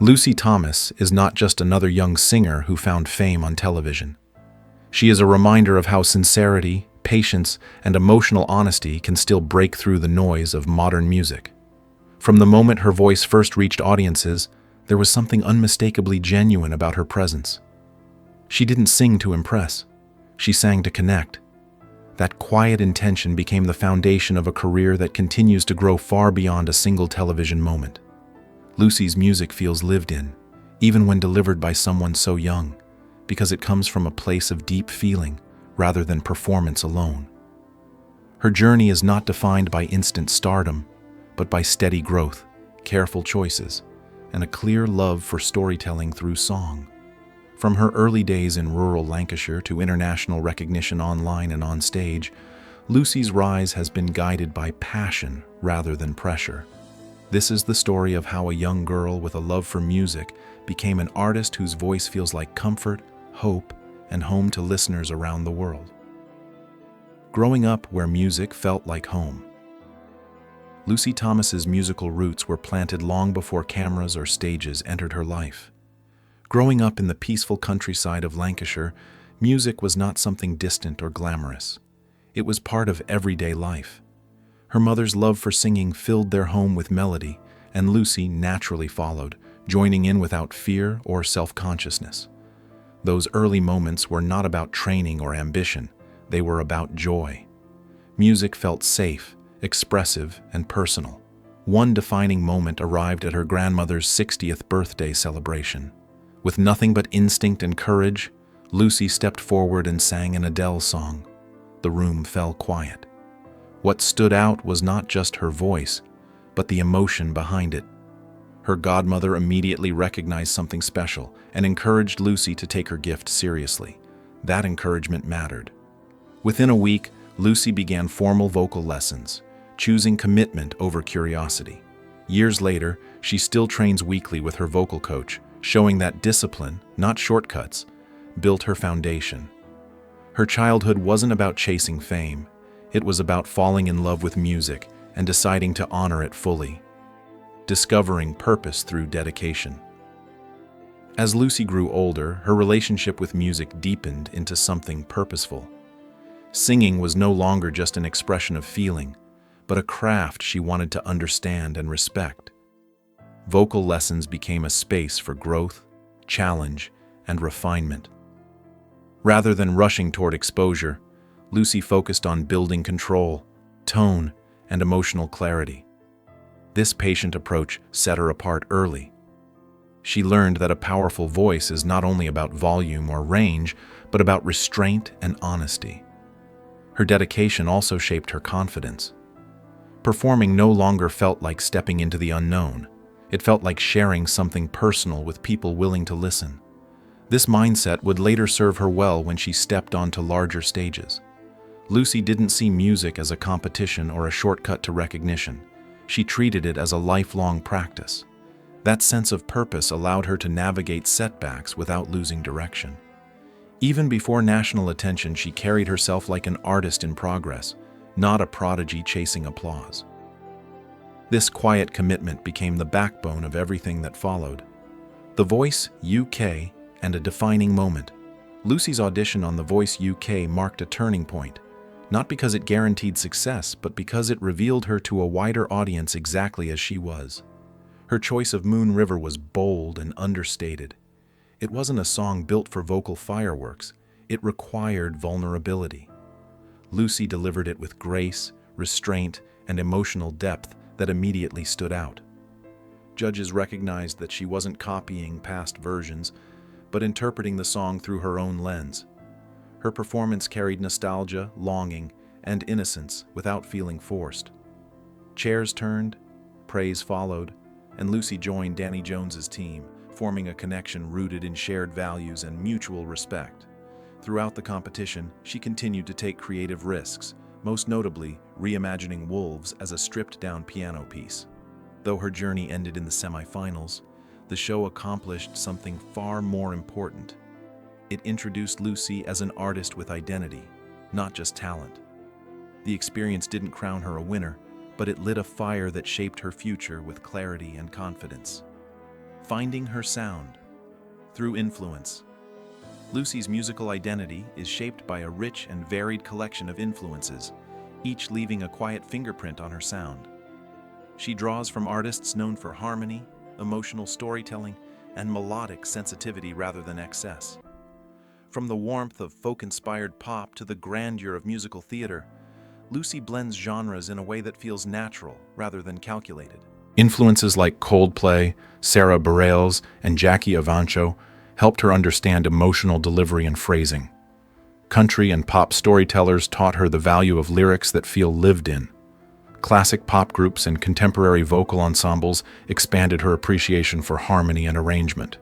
Lucy Thomas is not just another young singer who found fame on television. She is a reminder of how sincerity, patience, and emotional honesty can still break through the noise of modern music. From the moment her voice first reached audiences, there was something unmistakably genuine about her presence. She didn't sing to impress. She sang to connect. That quiet intention became the foundation of a career that continues to grow far beyond a single television moment. Lucy's music feels lived in, even when delivered by someone so young, because it comes from a place of deep feeling rather than performance alone. Her journey is not defined by instant stardom, but by steady growth, careful choices, and a clear love for storytelling through song. From her early days in rural Lancashire to international recognition online and on stage, Lucy's rise has been guided by passion rather than pressure. This is the story of how a young girl with a love for music became an artist whose voice feels like comfort, hope, and home to listeners around the world. Growing up where music felt like home. Lucy Thomas's musical roots were planted long before cameras or stages entered her life. Growing up in the peaceful countryside of Lancashire, music was not something distant or glamorous. It was part of everyday life. Her mother's love for singing filled their home with melody, and Lucy naturally followed, joining in without fear or self-consciousness. Those early moments were not about training or ambition, they were about joy. Music felt safe, expressive, and personal. One defining moment arrived at her grandmother's 60th birthday celebration. With nothing but instinct and courage, Lucy stepped forward and sang an Adele song. The room fell quiet. What stood out was not just her voice, but the emotion behind it. Her godmother immediately recognized something special and encouraged Lucy to take her gift seriously. That encouragement mattered. Within a week, Lucy began formal vocal lessons, choosing commitment over curiosity. Years later, she still trains weekly with her vocal coach, showing that discipline, not shortcuts, built her foundation. Her childhood wasn't about chasing fame. It was about falling in love with music and deciding to honor it fully, discovering purpose through dedication. As Lucy grew older, her relationship with music deepened into something purposeful. Singing was no longer just an expression of feeling, but a craft she wanted to understand and respect. Vocal lessons became a space for growth, challenge, and refinement. Rather than rushing toward exposure, Lucy focused on building control, tone, and emotional clarity. This patient approach set her apart early. She learned that a powerful voice is not only about volume or range, but about restraint and honesty. Her dedication also shaped her confidence. Performing no longer felt like stepping into the unknown. It felt like sharing something personal with people willing to listen. This mindset would later serve her well when she stepped onto larger stages. Lucy didn't see music as a competition or a shortcut to recognition. She treated it as a lifelong practice. That sense of purpose allowed her to navigate setbacks without losing direction. Even before national attention, she carried herself like an artist in progress, not a prodigy chasing applause. This quiet commitment became the backbone of everything that followed. The Voice UK and a defining moment. Lucy's audition on The Voice UK marked a turning point, not because it guaranteed success, but because it revealed her to a wider audience exactly as she was. Her choice of Moon River was bold and understated. It wasn't a song built for vocal fireworks. It required vulnerability. Lucy delivered it with grace, restraint, and emotional depth that immediately stood out. Judges recognized that she wasn't copying past versions, but interpreting the song through her own lens. Her performance carried nostalgia, longing, and innocence without feeling forced. Chairs turned, praise followed, and Lucy joined Danny Jones's team, forming a connection rooted in shared values and mutual respect. Throughout the competition, she continued to take creative risks, most notably reimagining Wolves as a stripped-down piano piece. Though her journey ended in the semifinals, the show accomplished something far more important. It introduced Lucy as an artist with identity, not just talent. The experience didn't crown her a winner, but it lit a fire that shaped her future with clarity and confidence. Finding her sound through influence. Lucy's musical identity is shaped by a rich and varied collection of influences, each leaving a quiet fingerprint on her sound. She draws from artists known for harmony, emotional storytelling, and melodic sensitivity rather than excess. From the warmth of folk-inspired pop to the grandeur of musical theater, Lucy blends genres in a way that feels natural rather than calculated. Influences like Coldplay, Sarah Bareilles, and Jackie Evancho helped her understand emotional delivery and phrasing. Country and pop storytellers taught her the value of lyrics that feel lived in. Classic pop groups and contemporary vocal ensembles expanded her appreciation for harmony and arrangement.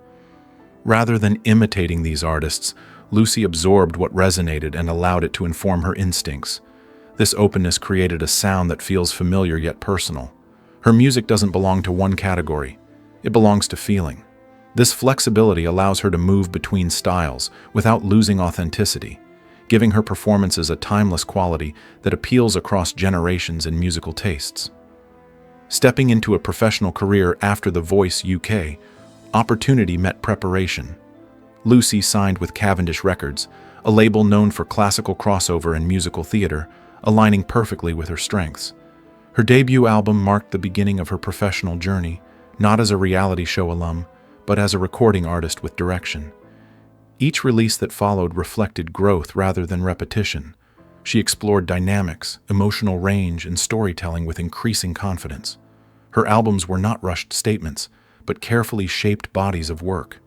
Rather than imitating these artists, Lucy absorbed what resonated and allowed it to inform her instincts. This openness created a sound that feels familiar yet personal. Her music doesn't belong to one category. It belongs to feeling. This flexibility allows her to move between styles without losing authenticity, giving her performances a timeless quality that appeals across generations and musical tastes. Stepping into a professional career after The Voice UK, opportunity met preparation. Lucy signed with Cavendish Records, a label known for classical crossover and musical theater, aligning perfectly with her strengths. Her debut album marked the beginning of her professional journey, not as a reality show alum, but as a recording artist with direction. Each release that followed reflected growth rather than repetition. She explored dynamics, emotional range, and storytelling with increasing confidence. Her albums were not rushed statements, but carefully shaped bodies of work.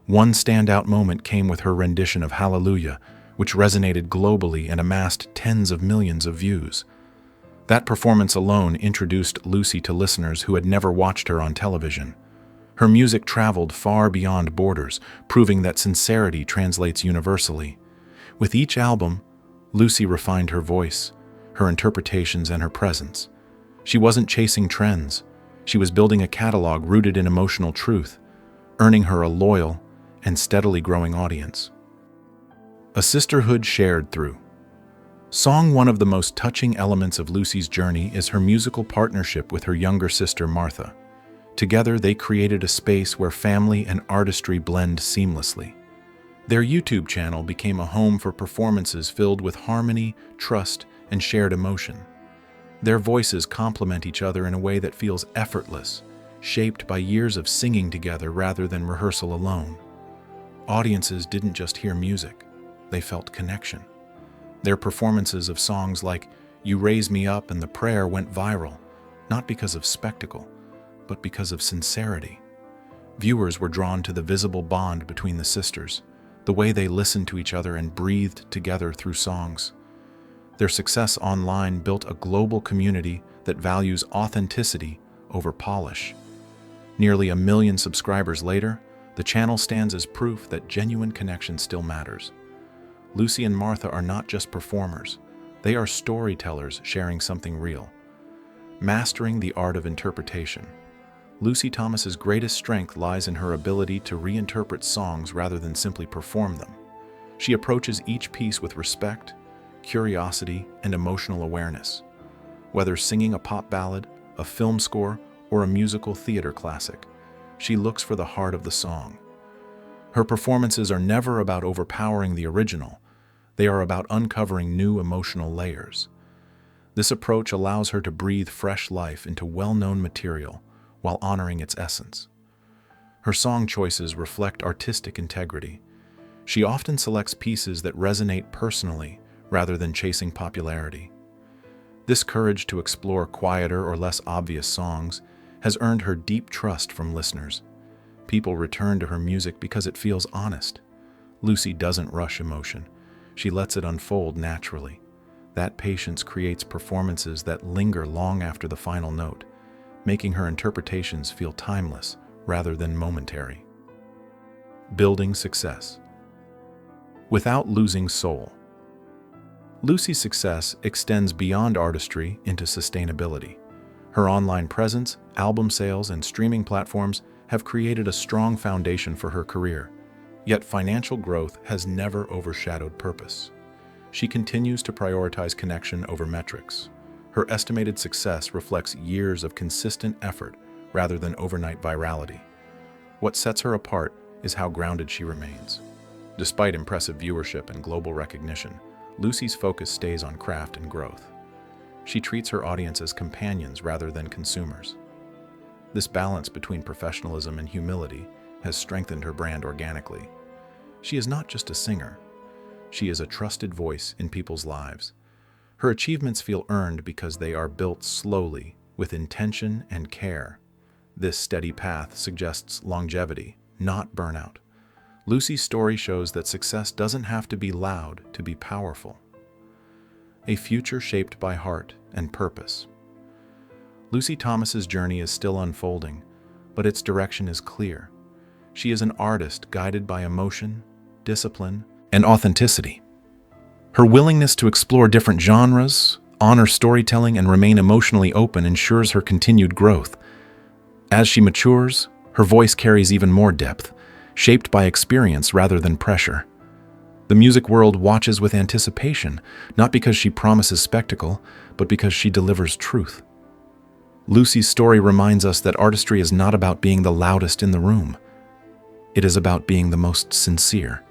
One standout moment came with her rendition of Hallelujah, which resonated globally and amassed tens of millions of views. That performance alone introduced Lucy to listeners who had never watched her on television. Her music traveled far beyond borders, proving that sincerity translates universally. With each album, Lucy refined her voice, her interpretations, and her presence. She wasn't chasing trends. She was building a catalog rooted in emotional truth, earning her a loyal and steadily growing audience. A sisterhood shared through. One of the most touching elements of Lucy's journey is her musical partnership with her younger sister Martha. Together, they created a space where family and artistry blend seamlessly. Their YouTube channel became a home for performances filled with harmony, trust, and shared emotion. Their voices complement each other in a way that feels effortless, shaped by years of singing together rather than rehearsal alone. Audiences didn't just hear music, they felt connection. Their performances of songs like You Raise Me Up and The Prayer went viral, not because of spectacle, but because of sincerity. Viewers were drawn to the visible bond between the sisters, the way they listened to each other and breathed together through songs. Their success online built a global community that values authenticity over polish. Nearly 1 million subscribers later, the channel stands as proof that genuine connection still matters. Lucy and Martha are not just performers, they are storytellers sharing something real. Mastering the art of interpretation. Lucy Thomas's greatest strength lies in her ability to reinterpret songs rather than simply perform them. She approaches each piece with respect, curiosity, and emotional awareness. Whether singing a pop ballad, a film score, or a musical theater classic, she looks for the heart of the song. Her performances are never about overpowering the original. They are about uncovering new emotional layers. This approach allows her to breathe fresh life into well-known material while honoring its essence. Her song choices reflect artistic integrity. She often selects pieces that resonate personally rather than chasing popularity. This courage to explore quieter or less obvious songs has earned her deep trust from listeners. People return to her music because it feels honest. Lucy doesn't rush emotion. She lets it unfold naturally. That patience creates performances that linger long after the final note, making her interpretations feel timeless rather than momentary. Building success. Without losing soul. Lucy's success extends beyond artistry into sustainability. Her online presence, album sales, and streaming platforms have created a strong foundation for her career. Yet financial growth has never overshadowed purpose. She continues to prioritize connection over metrics. Her estimated success reflects years of consistent effort rather than overnight virality. What sets her apart is how grounded she remains. Despite impressive viewership and global recognition, Lucy's focus stays on craft and growth. She treats her audience as companions rather than consumers. This balance between professionalism and humility has strengthened her brand organically. She is not just a singer. She is a trusted voice in people's lives. Her achievements feel earned because they are built slowly, with intention and care. This steady path suggests longevity, not burnout. Lucy's story shows that success doesn't have to be loud to be powerful. A future shaped by heart and purpose. Lucy Thomas's journey is still unfolding, but its direction is clear. She is an artist guided by emotion, discipline, and authenticity. Her willingness to explore different genres, honor storytelling, and remain emotionally open ensures her continued growth. As she matures, her voice carries even more depth, shaped by experience rather than pressure. The music world watches with anticipation, not because she promises spectacle, but because she delivers truth. Lucy's story reminds us that artistry is not about being the loudest in the room. It is about being the most sincere.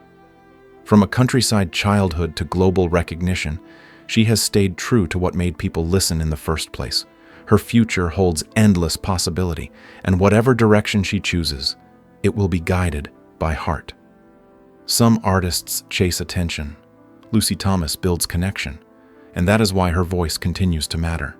From a countryside childhood to global recognition, she has stayed true to what made people listen in the first place. Her future holds endless possibility, and whatever direction she chooses, it will be guided by heart. Some artists chase attention. Lucy Thomas builds connection, and that is why her voice continues to matter.